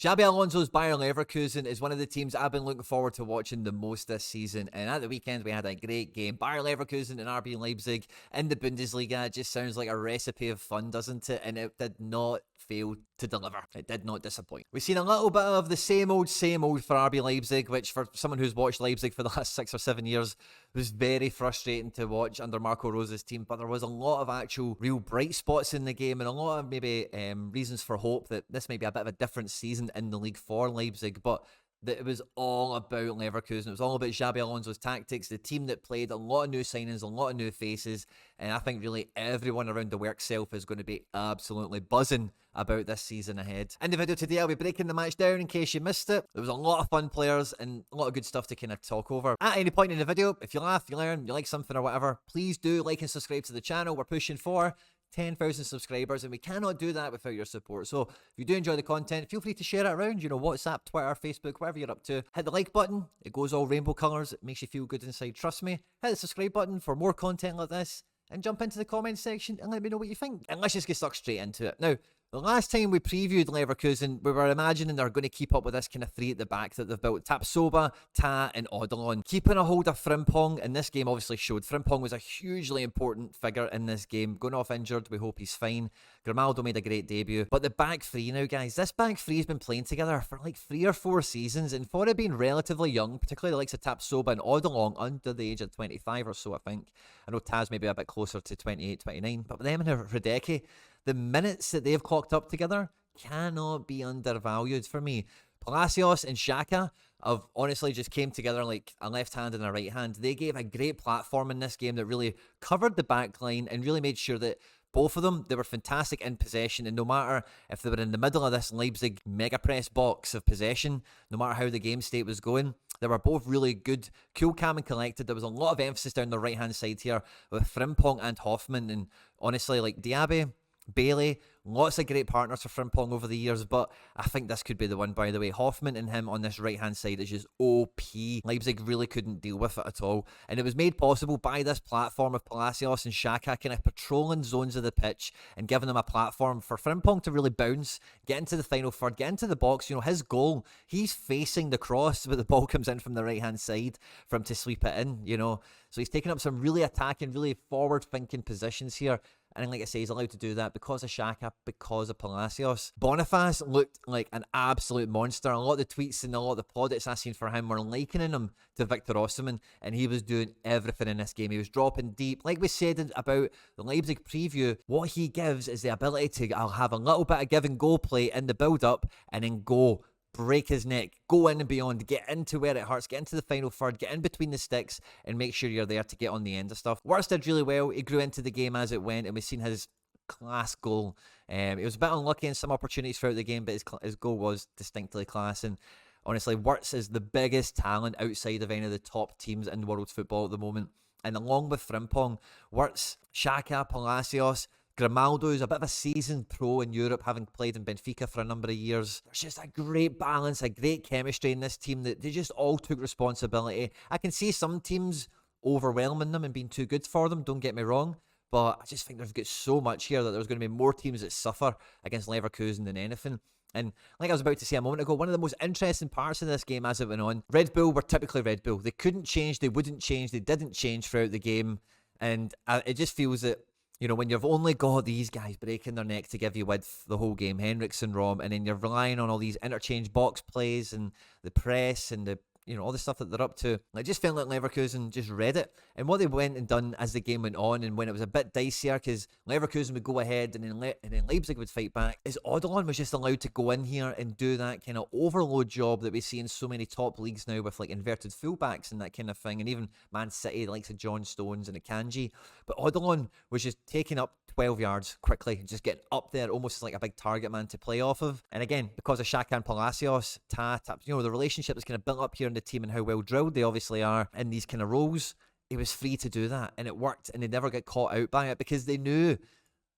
Xabi Alonso's Bayer Leverkusen is one of the teams I've been looking forward to watching the most this season. And at the weekend, we had a great game. Bayer Leverkusen and RB Leipzig in the Bundesliga. It just sounds like a recipe of fun, doesn't it? And it did not fail to deliver. It did not disappoint. We've seen a little bit of the same old for RB Leipzig, which for someone who's watched Leipzig for the last 6 or 7 years was very frustrating to watch under Marco Rose's team. But there was a lot of actual real bright spots in the game and a lot of maybe reasons for hope that this may be a bit of a different season in the league for Leipzig. But that it was all about Leverkusen. It was all about Xabi Alonso's tactics, the team that played, a lot of new signings, a lot of new faces, and I think really everyone around the work self is going to be absolutely buzzing about this season ahead. In the video today, I'll be breaking the match down in case you missed it. There was a lot of fun players and a lot of good stuff to kind of talk over. At any point in the video, if you laugh, you learn, you like something or whatever, please do like and subscribe to the channel. We're pushing for 10,000 subscribers and we cannot do that without your support. So if you do enjoy the content, feel free to share it around, WhatsApp, Twitter, Facebook, whatever you're up to. Hit the like button. It goes all rainbow colours. It makes you feel good inside. Trust me. Hit the subscribe button for more content like this and jump into the comments section and let me know what you think. And let's just get stuck straight into it. Now, the last time we previewed Leverkusen, we were imagining they're going to keep up with this kind of three at the back that they've built. Tapsoba, Ta and Odilon. Keeping a hold of Frimpong in this game obviously showed. Frimpong was a hugely important figure in this game. Going off injured, we hope he's fine. Grimaldo made a great debut. But the back three now, guys, this back three has been playing together for like 3 or 4 seasons. And for it being relatively young, particularly the likes of Tapsoba and Odilon, under the age of 25 or so, I think. I know Taz maybe a bit closer to 28, 29. But with them and Hideki, the minutes that they've clocked up together cannot be undervalued for me. Palacios and Xhaka have honestly just came together like a left hand and a right hand. They gave a great platform in this game that really covered the back line and really made sure that both of them, they were fantastic in possession, and no matter if they were in the middle of this Leipzig mega press box of possession, no matter how the game state was going, they were both really good, cool, calm and collected. There was a lot of emphasis down the right hand side here with Frimpong and Hofmann, and honestly like Diaby, Bailey, lots of great partners for Frimpong over the years, but I think this could be the one, by the way. Hoffman and him on this right-hand side is just OP. Leipzig really couldn't deal with it at all, and it was made possible by this platform of Palacios and Xhaka kind of patrolling zones of the pitch and giving them a platform for Frimpong to really bounce, get into the final third, get into the box. His goal, he's facing the cross, but the ball comes in from the right-hand side for him to sweep it in, So he's taking up some really attacking, really forward-thinking positions here. And like I say, he's allowed to do that because of Xhaka, because of Palacios. Boniface looked like an absolute monster. A lot of the tweets and a lot of the plaudits I've seen for him were likening him to Victor Osimhen, and he was doing everything in this game. He was dropping deep. Like we said about the Leipzig preview, what he gives is the ability to have a little bit of give and go play in the build-up and then go break his neck, go in and beyond, get into where it hurts, get into the final third, get in between the sticks and make sure you're there to get on the end of stuff. Wirtz did really well. He grew into the game as it went and we've seen his class goal. He was a bit unlucky in some opportunities throughout the game, but his goal was distinctly class. And honestly, Wirtz is the biggest talent outside of any of the top teams in world football at the moment. And along with Frimpong, Wirtz, Xhaka, Palacios, Grimaldo is a bit of a seasoned pro in Europe, having played in Benfica for a number of years. There's just a great balance, a great chemistry in this team that they just all took responsibility. I can see some teams overwhelming them and being too good for them, don't get me wrong, but I just think there's got so much here that there's going to be more teams that suffer against Leverkusen than anything. And like I was about to say a moment ago, one of the most interesting parts of this game as it went on, Red Bull were typically Red Bull. They couldn't change, they wouldn't change, they didn't change throughout the game. And it just feels that when you've only got these guys breaking their neck to give you width the whole game, Henriksen, Rom, and then you're relying on all these interchange box plays and the press and the all the stuff that they're up to. I just felt like Leverkusen just read it. And what they went and done as the game went on, and when it was a bit dicier, because Leverkusen would go ahead and then Leipzig would fight back, is Odilon was just allowed to go in here and do that kind of overload job that we see in so many top leagues now with like inverted fullbacks and that kind of thing. And even Man City, the likes of John Stones and Akanji. But Odilon was just taking up 12 yards quickly and just getting up there almost like a big target man to play off of. And again, because of Xhaka and Palacios, the relationship that's kind of built up here in the team and how well drilled they obviously are in these kind of roles, he was free to do that and it worked, and they never get caught out by it because they knew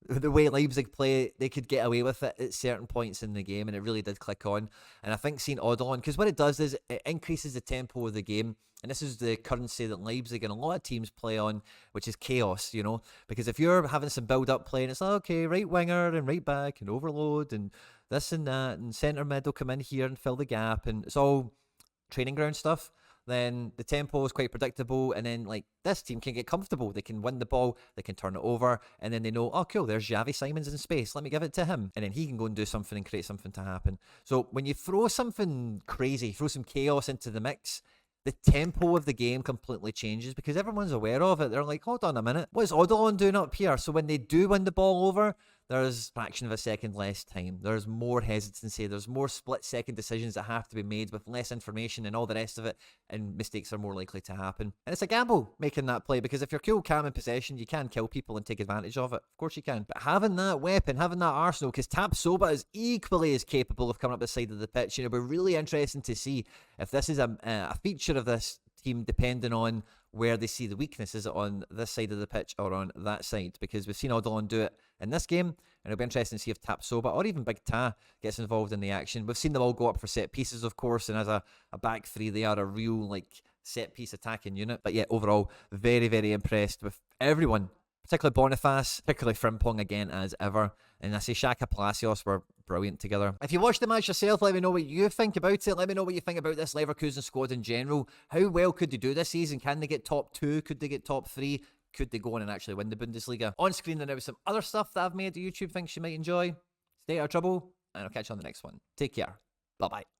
the way Leipzig play, they could get away with it at certain points in the game, and it really did click on. And I think seeing Odilon, because what it does is it increases the tempo of the game, and this is the currency that Leipzig and a lot of teams play on, which is chaos, because if you're having some build-up play and it's like, okay, right winger and right back and overload and this and that, and centre mid will come in here and fill the gap, and it's all training ground stuff, then the tempo is quite predictable, and then like this team can get comfortable. They can win the ball, they can turn it over, and then they know, oh cool, there's Xavi Simons in space, let me give it to him, and then he can go and do something and create something to happen. So when you throw something crazy, throw some chaos into the mix, the tempo of the game completely changes because everyone's aware of it. They're like, hold on a minute, what is Odilon doing up here? So when they do win the ball over, there's a fraction of a second less time. There's more hesitancy. There's more split-second decisions that have to be made with less information and all the rest of it, and mistakes are more likely to happen. And it's a gamble making that play, because if you're cool, calm, in possession, you can kill people and take advantage of it. Of course you can. But having that weapon, having that arsenal, because Tapsoba is equally as capable of coming up the side of the pitch. You know, it'll be really interesting to see if this is a feature of this team, depending on where they see the weakness. Is it on this side of the pitch or on that side? Because we've seen Odilon do it in this game, and it'll be interesting to see if Tapsoba or even Big Ta gets involved in the action. We've seen them all go up for set pieces, of course, and as a back three, they are a real like set piece attacking unit. But yeah, overall, very, very impressed with everyone, particularly Boniface, particularly Frimpong again as ever. And I say Xhaka Palacios were brilliant together. If you watched the match yourself, let me know what you think about it. Let me know what you think about this Leverkusen squad in general. How well could they do this season? Can they get top 2? Could they get top 3? Could they go on and actually win the Bundesliga? On screen there now is some other stuff that I've made that YouTube thinks you might enjoy. Stay out of trouble, and I'll catch you on the next one. Take care. Bye-bye.